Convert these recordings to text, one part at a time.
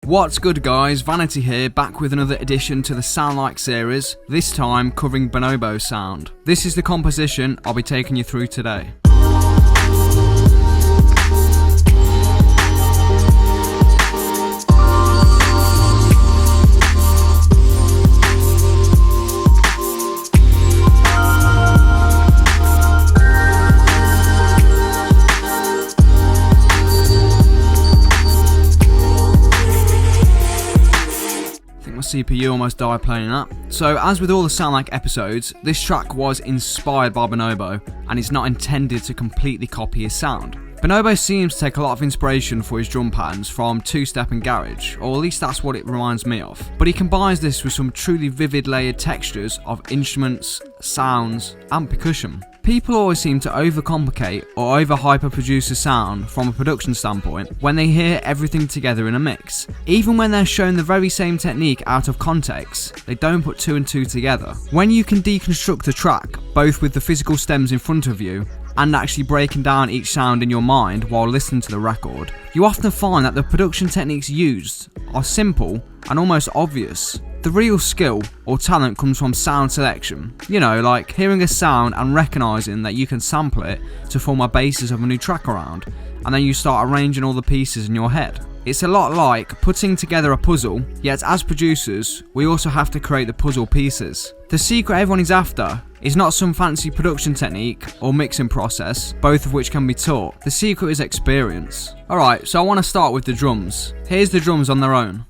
What's good guys, Vanity here, back with another addition to the Sound Like series, this time covering Bonobo sound. This is the composition I'll be taking you through today. CPU almost died playing that. So as with all the Sound Like episodes, this track was inspired by Bonobo and it's not intended to completely copy his sound. Bonobo seems to take a lot of inspiration for his drum patterns from two-step and garage, or at least that's what it reminds me of. But he combines this with some truly vivid layered textures of instruments, sounds and percussion. People always seem to overcomplicate or over-hyper-produce a sound from a production standpoint when they hear everything together in a mix. Even when they're shown the very same technique out of context, they don't put two and two together. When you can deconstruct a track, both with the physical stems in front of you and actually breaking down each sound in your mind while listening to the record, you often find that the production techniques used are simple and almost obvious. The real skill or talent comes from sound selection. You know, like hearing a sound and recognising that you can sample it to form a basis of a new track around, and then you start arranging all the pieces in your head. It's a lot like putting together a puzzle, yet as producers, we also have to create the puzzle pieces. The secret everyone is after is not some fancy production technique or mixing process, both of which can be taught. The secret is experience. Alright, so I want to start with the drums. Here's the drums on their own.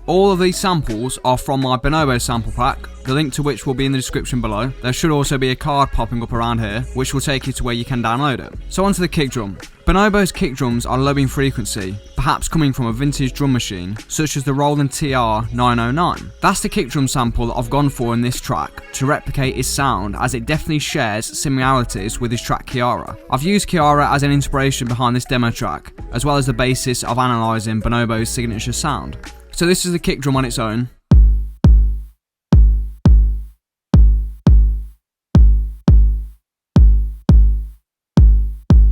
All of these samples are from my Bonobo sample pack, the link to which will be in the description below. There should also be a card popping up around here, which will take you to where you can download it. So onto the kick drum. Bonobo's kick drums are low in frequency, perhaps coming from a vintage drum machine, such as the Roland TR-909. That's the kick drum sample that I've gone for in this track, to replicate his sound, as it definitely shares similarities with his track Kiara. I've used Kiara as an inspiration behind this demo track, as well as the basis of analysing Bonobo's signature sound. So this is the kick drum on its own.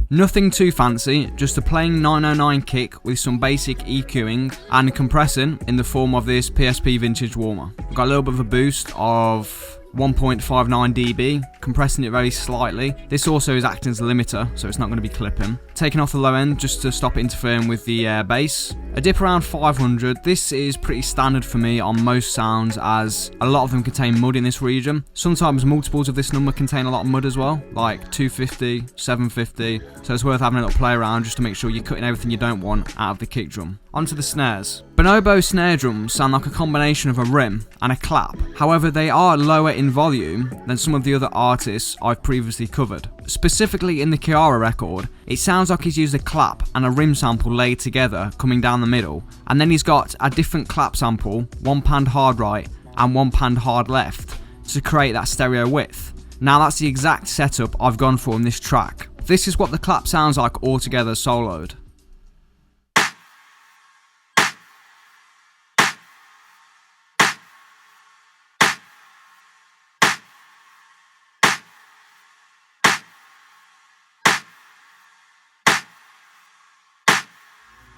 Nothing too fancy, just a plain 909 kick with some basic EQing and compressing in the form of this PSP vintage warmer. I've got a little bit of a boost of 1.59 dB, compressing it very slightly. This also is acting as a limiter, so it's not going to be clipping. Taking off the low end just to stop it interfering with the bass. A dip around 500. This is pretty standard for me on most sounds, as a lot of them contain mud in this region. Sometimes multiples of this number contain a lot of mud as well, like 250, 750, so it's worth having a little play around just to make sure you're cutting everything you don't want out of the kick drum. Onto the snares. Bonobo snare drums sound like a combination of a rim and a clap. However, they are lower in volume than some of the other artists I've previously covered. Specifically in the Kiara record, it sounds like he's used a clap and a rim sample laid together coming down the middle, and then he's got a different clap sample, one panned hard right and one panned hard left, to create that stereo width. Now that's the exact setup I've gone for in this track. This is what the clap sounds like all together soloed.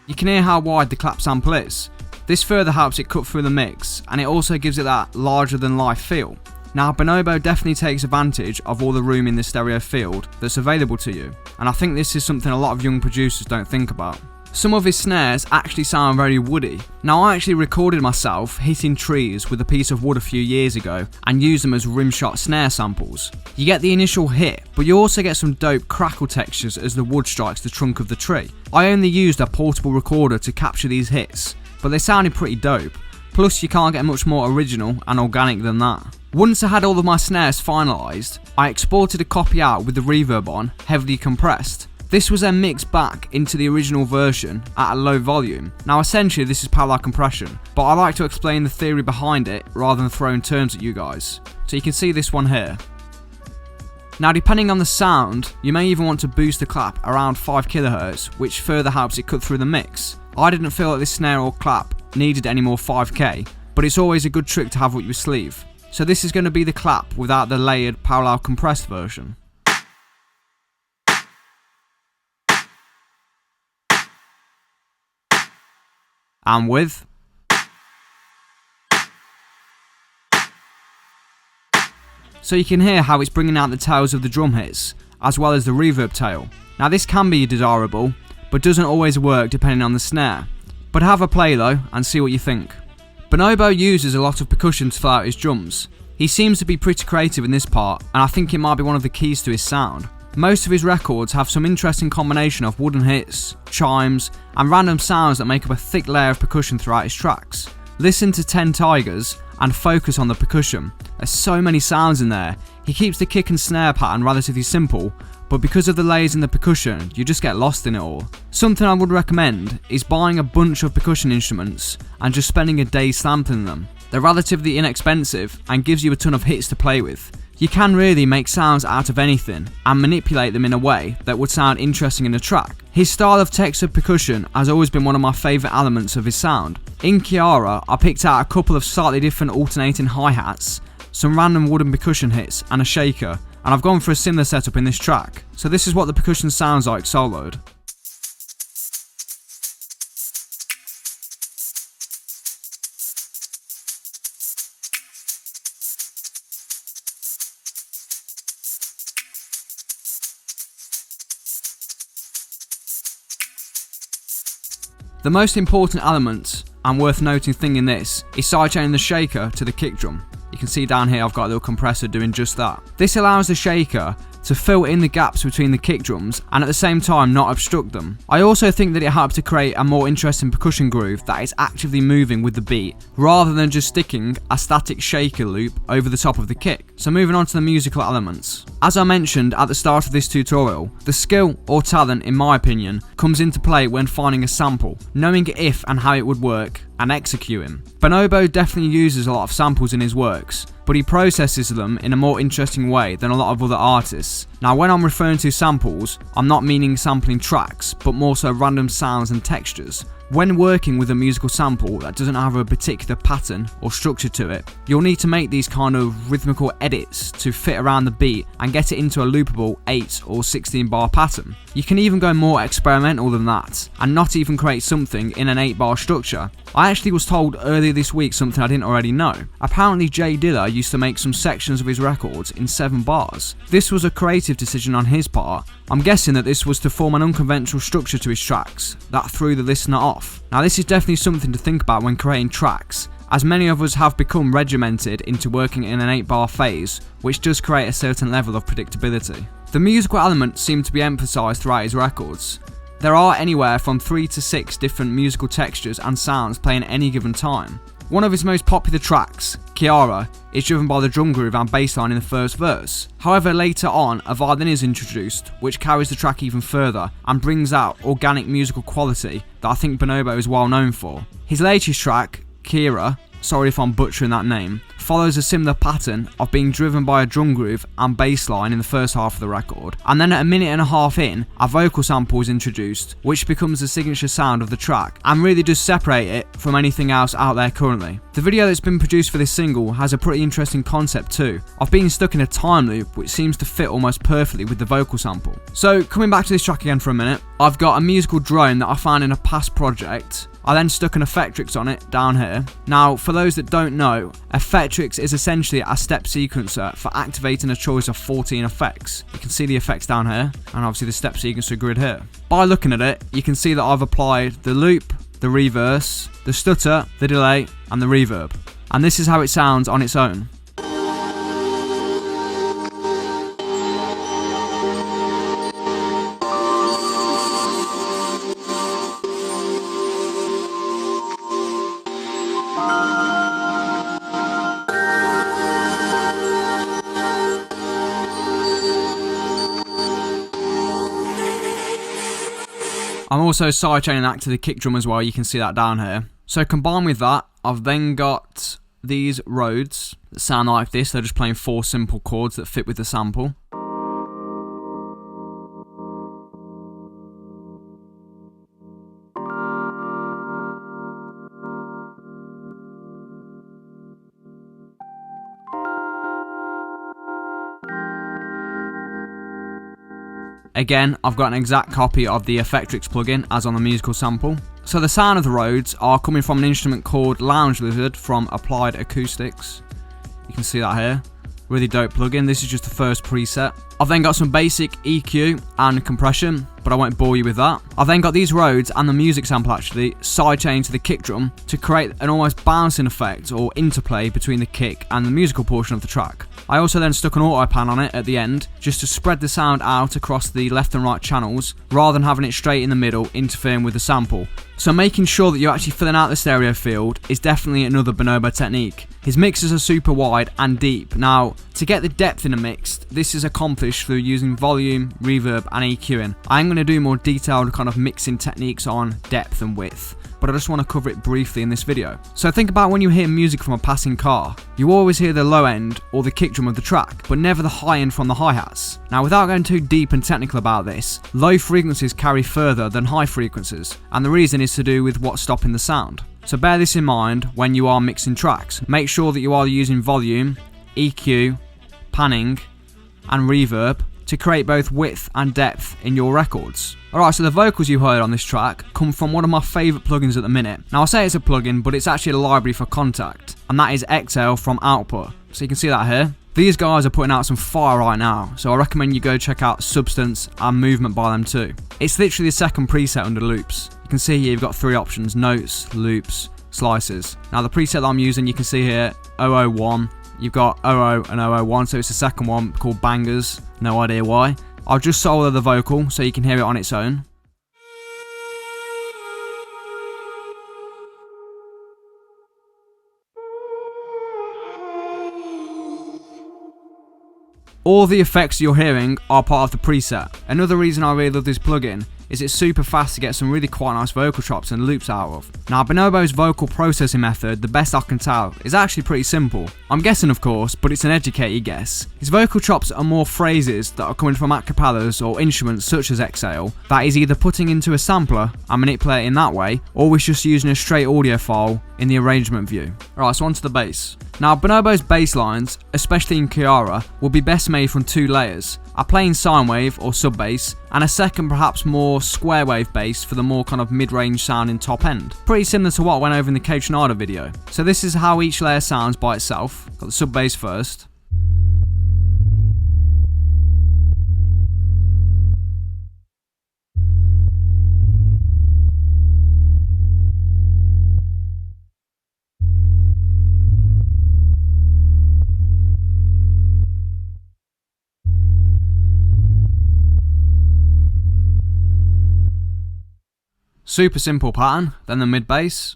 You can hear how wide the clap sample is. This further helps it cut through the mix, and it also gives it that larger than life feel. Now Bonobo definitely takes advantage of all the room in the stereo field that's available to you, and I think this is something a lot of young producers don't think about. Some of his snares actually sound very woody. Now I actually recorded myself hitting trees with a piece of wood a few years ago and used them as rimshot snare samples. You get the initial hit, but you also get some dope crackle textures as the wood strikes the trunk of the tree. I only used a portable recorder to capture these hits, but they sounded pretty dope. Plus you can't get much more original and organic than that. Once I had all of my snares finalised, I exported a copy out with the reverb on, heavily compressed. This was then mixed back into the original version at a low volume. Now essentially this is parallel compression, but I like to explain the theory behind it rather than throwing terms at you guys. So you can see this one here. Now depending on the sound, you may even want to boost the clap around 5 kHz, which further helps it cut through the mix. I didn't feel like this snare or clap needed any more 5k, but it's always a good trick to have up your sleeve. So this is going to be the clap without the layered parallel compressed version. And with. So you can hear how it's bringing out the tails of the drum hits, as well as the reverb tail. Now this can be desirable, but doesn't always work depending on the snare. But have a play though, and see what you think. Bonobo uses a lot of percussion to fill out his drums. He seems to be pretty creative in this part, and I think it might be one of the keys to his sound. Most of his records have some interesting combination of wooden hits, chimes, and random sounds that make up a thick layer of percussion throughout his tracks. Listen to 10 Tigers and focus on the percussion. There's so many sounds in there. He keeps the kick and snare pattern relatively simple, but because of the layers in the percussion, you just get lost in it all. Something I would recommend is buying a bunch of percussion instruments and just spending a day sampling them. They're relatively inexpensive and gives you a ton of hits to play with. You can really make sounds out of anything and manipulate them in a way that would sound interesting in a track. His style of textured percussion has always been one of my favourite elements of his sound. In Chiara, I picked out a couple of slightly different alternating hi-hats, some random wooden percussion hits and a shaker, and I've gone for a similar setup in this track. So this is what the percussion sounds like soloed. The most important element and worth noting thing in this is sidechaining the shaker to the kick drum. You can see down here I've got a little compressor doing just that. This allows the shaker to fill in the gaps between the kick drums and at the same time not obstruct them. I also think that it helps to create a more interesting percussion groove that is actively moving with the beat rather than just sticking a static shaker loop over the top of the kick. So moving on to the musical elements. As I mentioned at the start of this tutorial, the skill or talent in my opinion comes into play when finding a sample, knowing if and how it would work and executing. Bonobo definitely uses a lot of samples in his works, but he processes them in a more interesting way than a lot of other artists. Now when I'm referring to samples, I'm not meaning sampling tracks, but more so random sounds and textures. When working with a musical sample that doesn't have a particular pattern or structure to it, you'll need to make these kind of rhythmical edits to fit around the beat and get it into a loopable 8 or 16 bar pattern. You can even go more experimental than that and not even create something in an 8 bar structure. I actually was told earlier this week something I didn't already know. Apparently Jay Dilla used to make some sections of his records in 7 bars. This was a creative decision on his part. I'm guessing that this was to form an unconventional structure to his tracks that threw the listener off. Now this is definitely something to think about when creating tracks, as many of us have become regimented into working in an 8 bar phase, which does create a certain level of predictability. The musical elements seem to be emphasised throughout his records. There are anywhere from 3 to 6 different musical textures and sounds playing at any given time. One of his most popular tracks, Chiara, is driven by the drum groove and bassline in the first verse. However, later on, a violin is introduced, which carries the track even further and brings out organic musical quality that I think Bonobo is well known for. His latest track, Kira, sorry if I'm butchering that name, follows a similar pattern of being driven by a drum groove and bass line in the first half of the record, and then at a minute and a half in, a vocal sample is introduced, which becomes the signature sound of the track, and really does separate it from anything else out there currently. The video that's been produced for this single has a pretty interesting concept too, of being stuck in a time loop which seems to fit almost perfectly with the vocal sample. So coming back to this track again for a minute, I've got a musical drone that I found in a past project. I then stuck an Effectrix on it down here. Now, for those that don't know, Effectrix is essentially a step sequencer for activating a choice of 14 effects. You can see the effects down here, and obviously the step sequencer grid here. By looking at it, you can see that I've applied the loop, the reverse, the stutter, the delay, and the reverb. And this is how it sounds on its own. I'm also sidechaining that to the kick drum as well, you can see that down here. So combined with that, I've then got these Rhodes that sound like this. They're just playing 4 simple chords that fit with the sample. Again, I've got an exact copy of the Effectrix plugin as on the musical sample. So the sound of the Rhodes are coming from an instrument called Lounge Lizard from Applied Acoustics. You can see that here. Really dope plugin. This is just the first preset. I've then got some basic EQ and compression, but I won't bore you with that. I've then got these Rhodes and the music sample actually sidechained to the kick drum to create an almost bouncing effect or interplay between the kick and the musical portion of the track. I also then stuck an auto pan on it at the end just to spread the sound out across the left and right channels rather than having it straight in the middle interfering with the sample. So making sure that you're actually filling out the stereo field is definitely another Bonobo technique. His mixes are super wide and deep. Now, to get the depth in a mix, this is accomplished through using volume, reverb and EQing. I am going to do more detailed kind of mixing techniques on depth and width, but I just want to cover it briefly in this video. So think about when you hear music from a passing car. You always hear the low end or the kick drum of the track, but never the high end from the hi-hats. Now without going too deep and technical about this, low frequencies carry further than high frequencies, and the reason is to do with what's stopping the sound. So bear this in mind when you are mixing tracks. Make sure that you are using volume, EQ, panning and reverb to create both width and depth in your records. Alright, so the vocals you heard on this track come from one of my favourite plugins at the minute. Now I say it's a plugin, but it's actually a library for Contact, and that is Exhale from Output. So you can see that here. These guys are putting out some fire right now, so I recommend you go check out Substance and Movement by them too. It's literally the second preset under loops. You can see here you've got three options: notes, loops, slices. Now the preset that I'm using, you can see here 001. You've got 00 and 001, so it's the second one called Bangers. No idea why. I'll just solo the vocal so you can hear it on its own. All the effects you're hearing are part of the preset. Another reason I really love this plugin is it's super fast to get some really quite nice vocal chops and loops out of. Now Bonobo's vocal processing method, the best I can tell, is actually pretty simple. I'm guessing of course, but it's an educated guess. His vocal chops are more phrases that are coming from acapellas or instruments such as Exhale that he's either putting into a sampler and manipulating that way, or he's just using a straight audio file in the arrangement view. Alright, so on to the bass. Now Bonobo's bass lines, especially in Chiara, will be best made from two layers: a plain sine wave or sub bass, and a second perhaps more square wave bass for the more kind of mid-range sounding top end. Pretty similar to what I went over in the Coach video. So this is how each layer sounds by itself. Got the sub bass first. Super simple pattern, then the mid bass.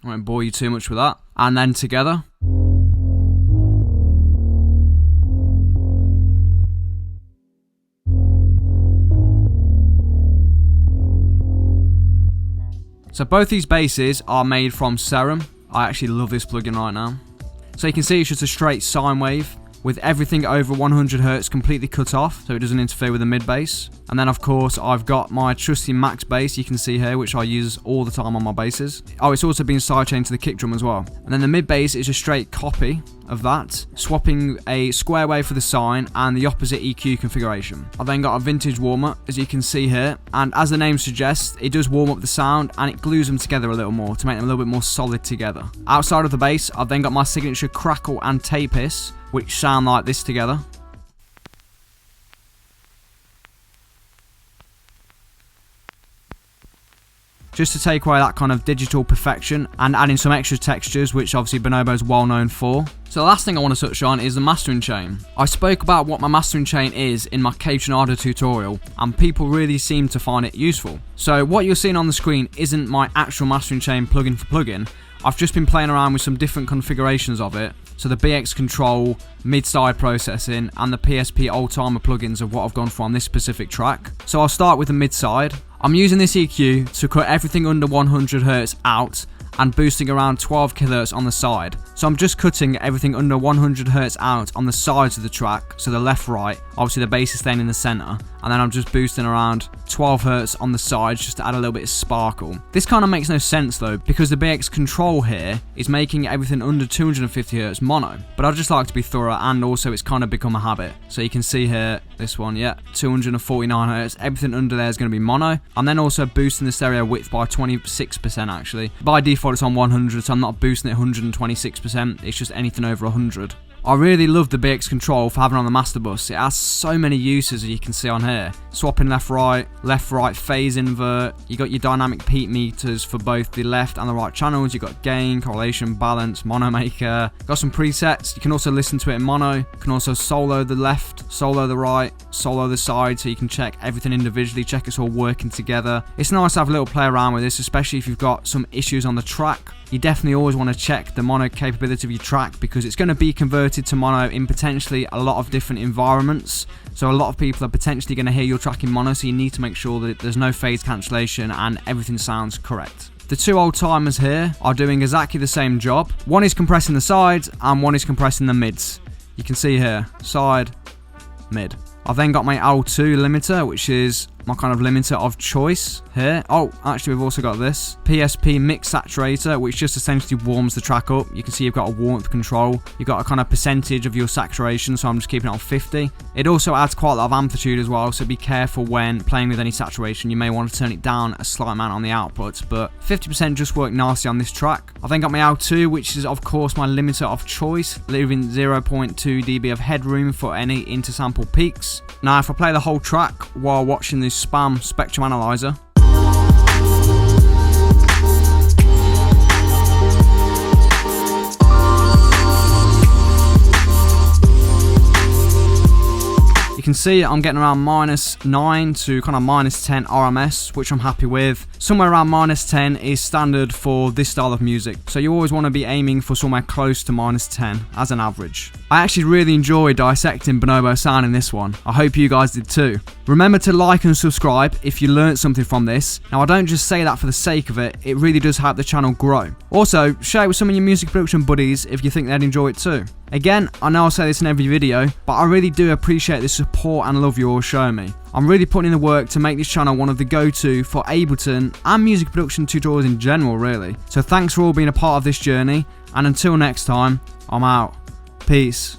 I won't bore you too much with that. And then together. So both these basses are made from Serum. I actually love this plugin right now. So you can see it's just a straight sine wave with everything over 100 Hz completely cut off so it doesn't interfere with the mid bass. And then of course I've got my trusty max bass you can see here, which I use all the time on my basses. Oh, it's also been sidechained to the kick drum as well. And then the mid bass is a straight copy of that, swapping a square wave for the sine and the opposite EQ configuration. I've then got a vintage warmer as you can see here, and as the name suggests, it does warm up the sound and it glues them together a little more to make them a little bit more solid together. Outside of the bass, I've then got my signature crackle and tape hiss, which sound like this together. Just to take away that kind of digital perfection and adding some extra textures, which obviously Bonobo's well known for. So the last thing I want to touch on is the mastering chain. I spoke about what my mastering chain is in my Coach tutorial, and people really seem to find it useful. So what you're seeing on the screen isn't my actual mastering chain plugin for plugin. I've just been playing around with some different configurations of it. So the BX Control, mid-side processing, and the PSP old-timer plugins of what I've gone for on this specific track. So I'll start with the mid-side. I'm using this EQ to cut everything under 100 Hz out and boosting around 12 kHz on the side. So I'm just cutting everything under 100 Hz out on the sides of the track, so the left, right, obviously the bass is staying in the center, and then I'm just boosting around 12 Hz on the sides just to add a little bit of sparkle. This kind of makes no sense though, because the BX control here is making everything under 250 Hz mono, but I just like to be thorough, and also it's kind of become a habit. So you can see here, this one, yeah, 249 Hz, everything under there is going to be mono. I'm then also boosting the stereo width by 26% actually. By default it's on 100, so I'm not boosting it 126%, it's just anything over 100. I really love the BX control for having on the master bus. It has so many uses, as you can see on here. Swapping left right, phase invert. You got your dynamic peak meters for both the left and the right channels. You got gain, correlation, balance, mono maker. Got some presets. You can also listen to it in mono. You can also solo the left, solo the right, solo the side, so you can check everything individually, check it's all working together. It's nice to have a little play around with this, especially if you've got some issues on the track. You definitely always want to check the mono capability of your track, because it's going to be converted to mono in potentially a lot of different environments. So a lot of people are potentially going to hear your track in mono, so you need to make sure that there's no phase cancellation and everything sounds correct. The two old timers here are doing exactly the same job. One is compressing the sides and one is compressing the mids. You can see here, side, mid. I've then got my L2 limiter, which is my kind of limiter of choice here. Oh, actually we've also got this PSP mix saturator, which just essentially warms the track up. You can see you've got a warmth control. You've got a kind of percentage of your saturation, so I'm just keeping it on 50. It also adds quite a lot of amplitude as well, so be careful when playing with any saturation. You may want to turn it down a slight amount on the output, but 50% just worked nicely on this track. I've then got my L2, which is of course my limiter of choice, leaving 0.2 dB of headroom for any intersample peaks. Now if I play the whole track while watching this spam spectrum analyzer, you can see I'm getting around -9 to kind of -10 RMS, which I'm happy with. Somewhere around -10 is standard for this style of music, so you always want to be aiming for somewhere close to -10 as an average. I actually really enjoyed dissecting Bonobo sound in this one. I hope you guys did too. Remember to like and subscribe if you learnt something from this. Now I don't just say that for the sake of it, it really does help the channel grow. Also, share it with some of your music production buddies if you think they'd enjoy it too. Again, I know I say this in every video, but I really do appreciate the support and love you all show me. I'm really putting in the work to make this channel one of the go-to for Ableton and music production tutorials in general really. So thanks for all being a part of this journey, and until next time, I'm out. Peace.